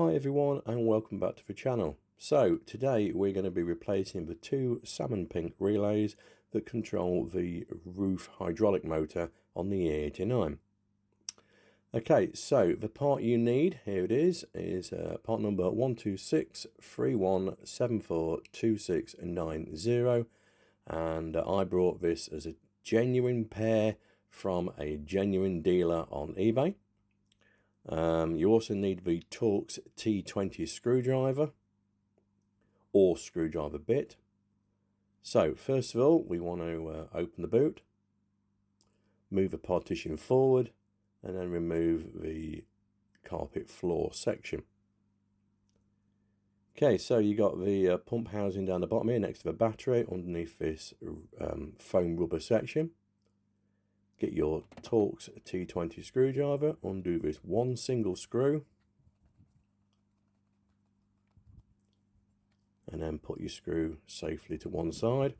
Hi everyone and welcome back to the channel. So today we're going to be replacing the two Salmon pink relays that control the roof hydraulic motor on the E89. Okay, so the part you need, here it is part number 12631742690, and I brought this as a genuine pair from a genuine dealer on eBay. You also need the Torx T20 screwdriver or screwdriver bit. So first of all, we want to open the boot, move the partition forward, and then remove the carpet floor section. Okay, so you got the pump housing down the bottom here next to the battery underneath this foam rubber section. Get your Torx T20 screwdriver, undo this one single screw, and then put your screw safely to one side.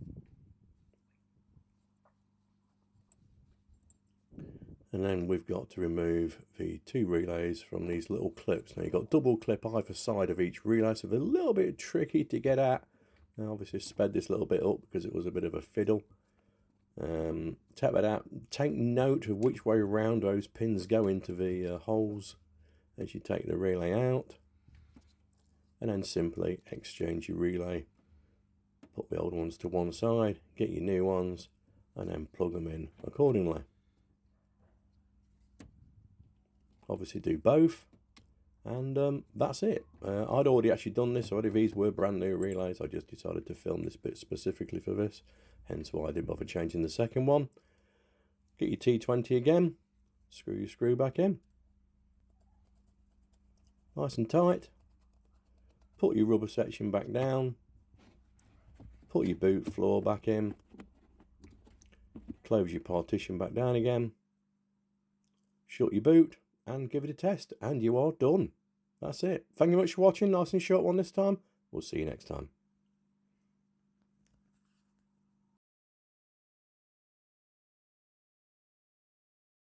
And then we've got to remove the two relays from these little clips. Now you've got double clip either side of each relay, so they're a little bit tricky to get at. Now obviously sped this a little bit up because it was a bit of a fiddle. Take that out. Take note of which way around those pins go into the holes as you take the relay out, and then simply exchange your relay. Put the old ones to one side, get your new ones, and then plug them in accordingly. Obviously do both, and that's it. I'd already actually done this already. These were brand new relays. I just decided to film this bit specifically for this, hence why I didn't bother changing the second one. Get your T20 again, screw your screw back in, nice and tight. Put your rubber section back down, put your boot floor back in, close your partition back down again, shut your boot, and give it a test, and you are done. That's it. Thank you much for watching. Nice and short one this time. We'll see you next time.